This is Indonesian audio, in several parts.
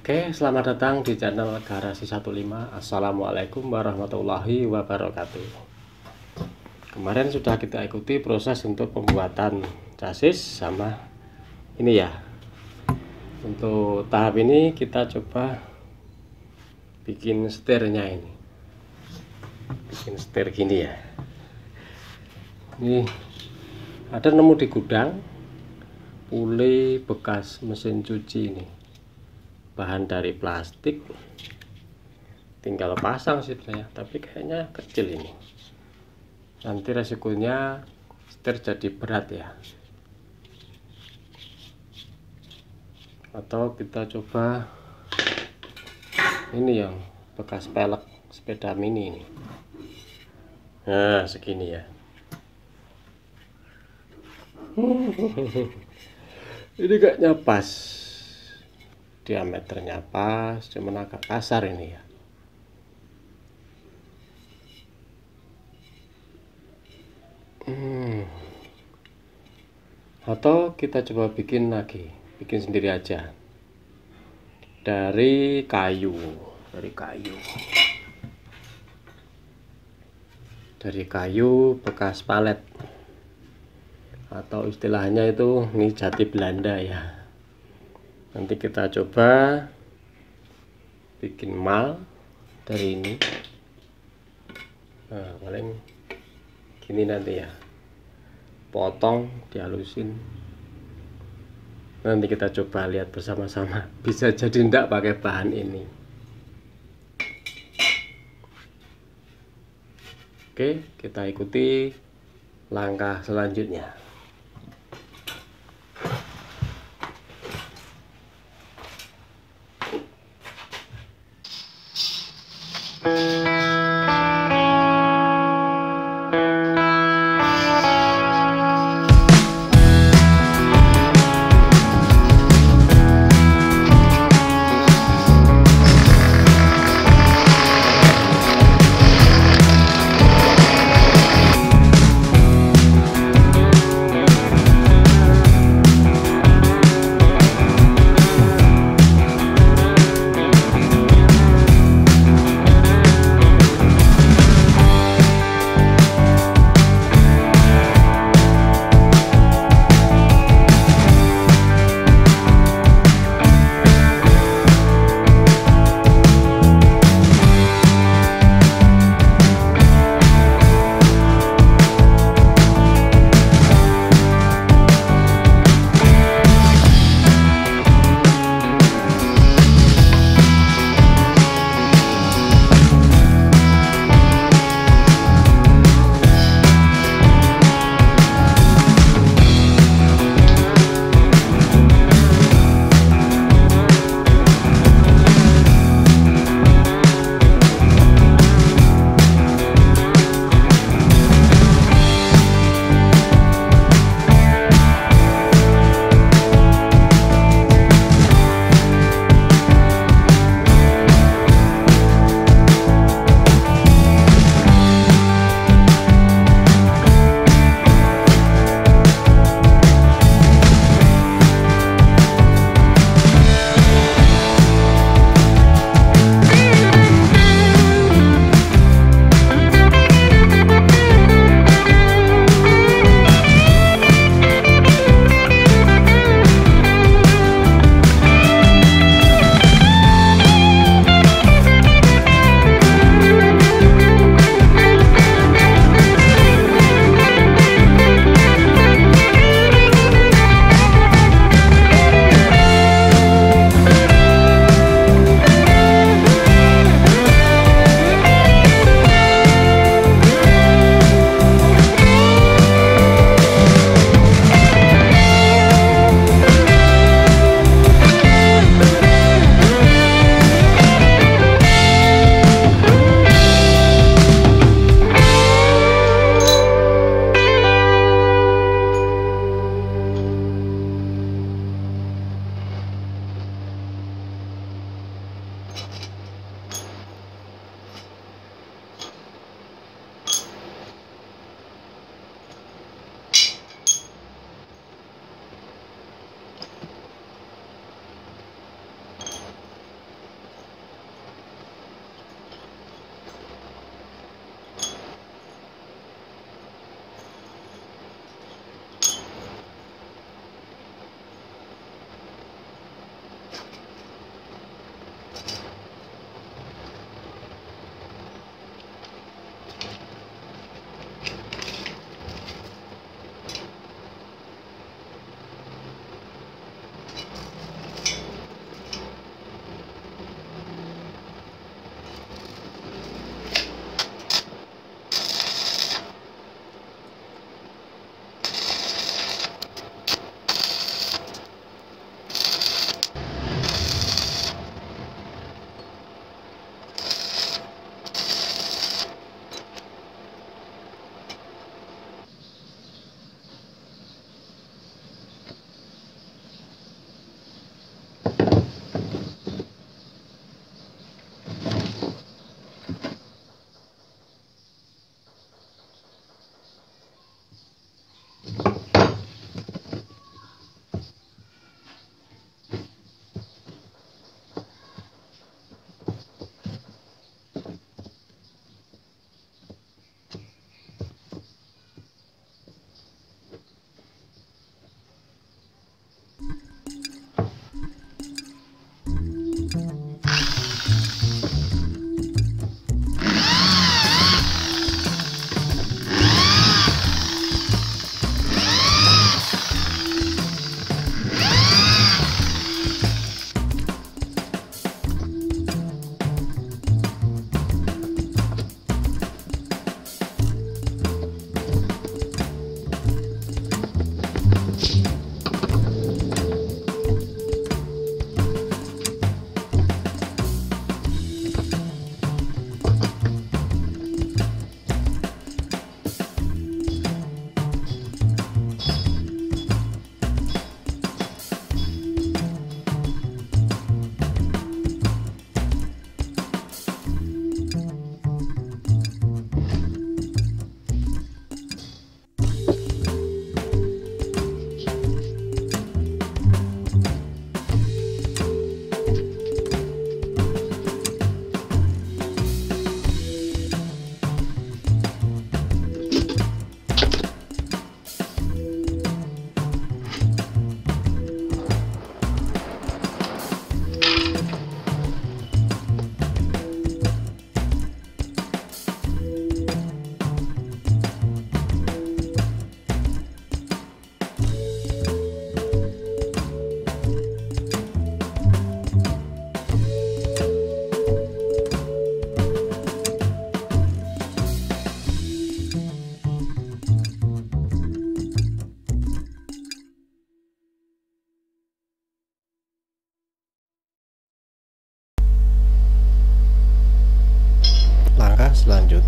Oke, selamat datang di channel Garasi 15. Assalamualaikum warahmatullahi wabarakatuh. Kemarin sudah kita ikuti proses untuk pembuatan chassis sama ini ya. Untuk tahap ini kita coba bikin setirnya ini. Bikin setir gini ya. Ini ada nemu di gudang pule bekas mesin cuci ini. Bahan dari plastik, tinggal pasang sih saya, tapi kayaknya kecil ini. Nanti resikonya setir jadi berat ya. Atau kita coba ini yang bekas pelek sepeda mini ini. Nah, segini ya. Ini kayaknya pas. Diameternya pas, cuman agak kasar ini ya. Atau kita coba bikin lagi, bikin sendiri aja dari kayu, dari kayu bekas palet, atau istilahnya itu ini jati Belanda ya. Nanti kita coba bikin mal dari ini. Nah, paling gini nanti ya, potong, dihalusin. Nanti kita coba lihat bersama-sama. Bisa jadi enggak pakai bahan ini. Oke, kita ikuti langkah selanjutnya.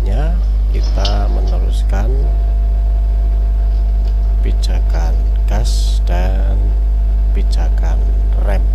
selanjutnya kita meneruskan pijakan gas dan pijakan rem.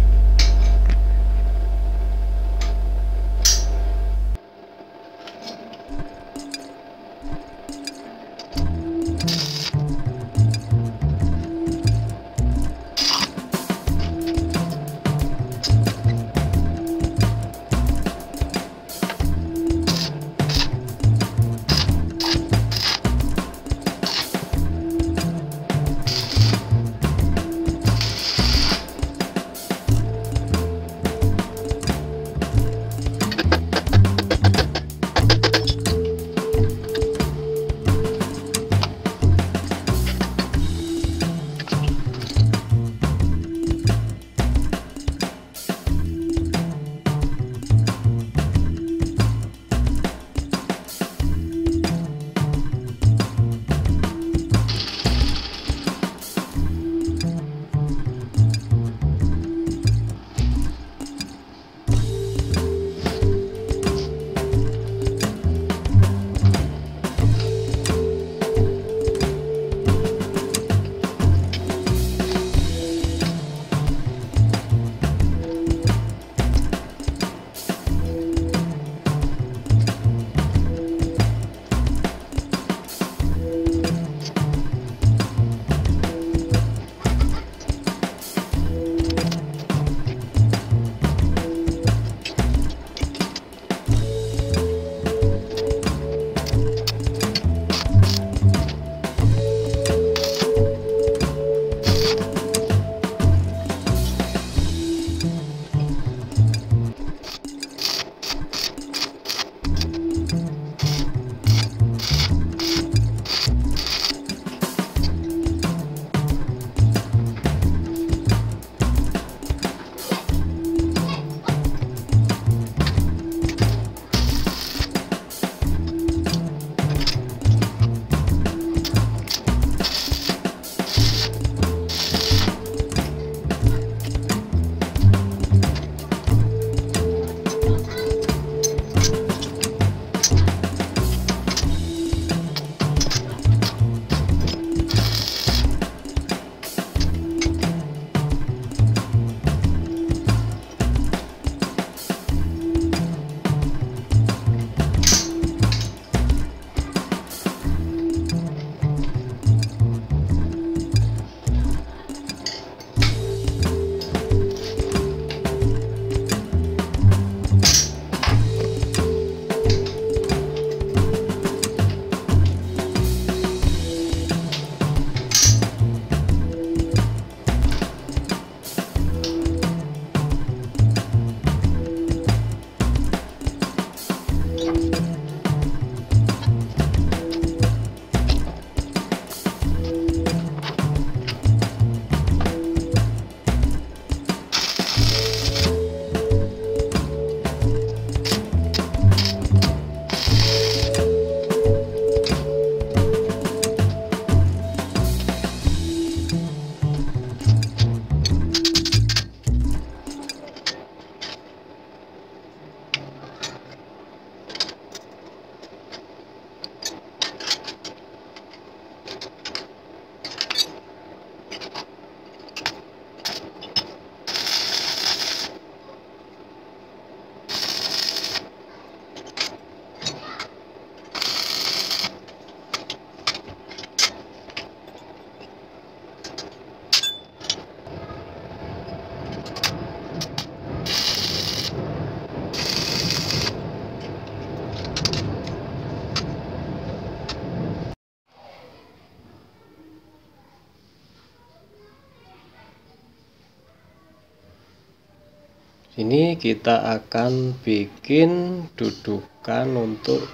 Ini kita akan bikin dudukan untuk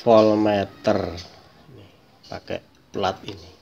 voltmeter pakai plat ini.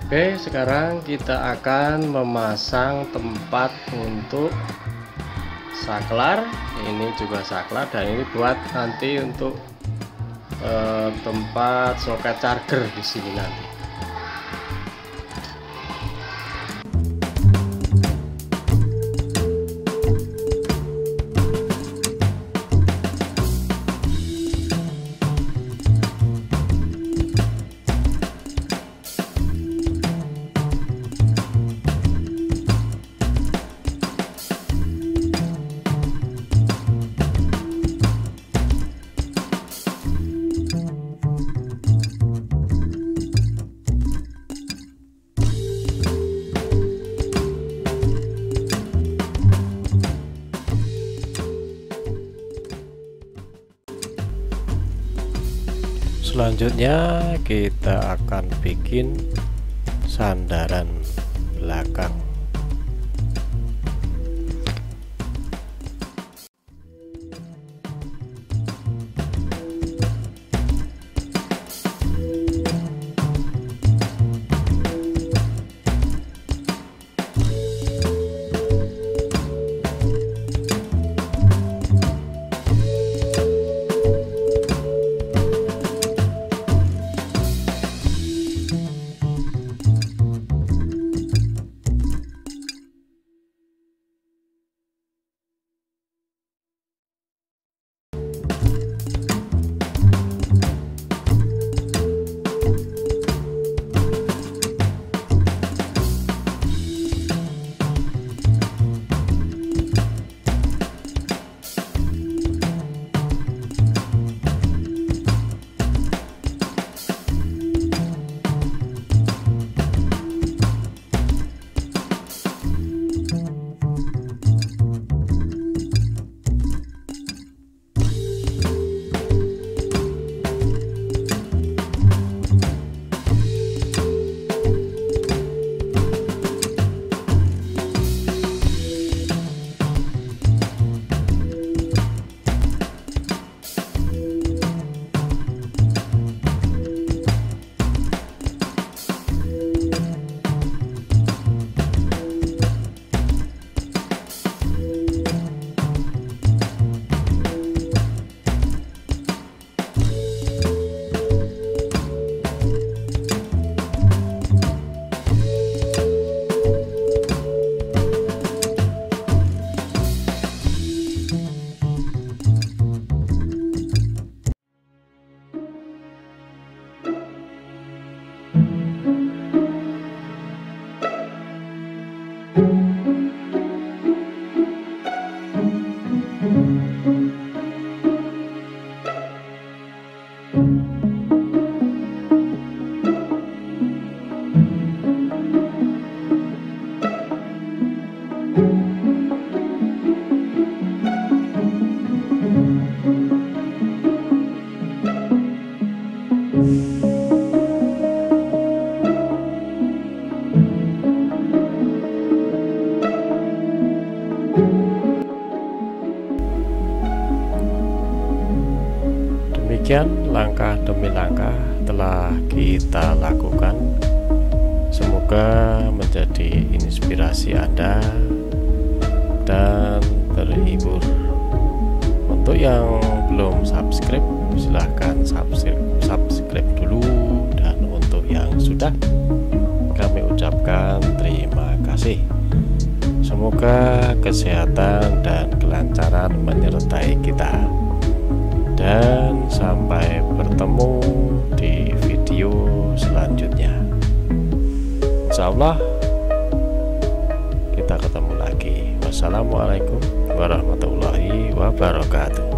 Oke, sekarang kita akan memasang tempat untuk saklar. Ini juga saklar, dan ini buat nanti untuk tempat soket charger di sini nanti. Selanjutnya kita akan bikin sandaran belakang. Demikian langkah demi langkah telah kita lakukan. Semoga menjadi inspirasi Anda dan terhibur. Untuk yang belum subscribe, silahkan subscribe dulu, dan untuk yang sudah, kami ucapkan terima kasih. Semoga kesehatan dan kelancaran menyertai kita, dan sampai bertemu di video selanjutnya. Insya Allah kita ketemu lagi. Wassalamualaikum warahmatullahi wabarakatuh.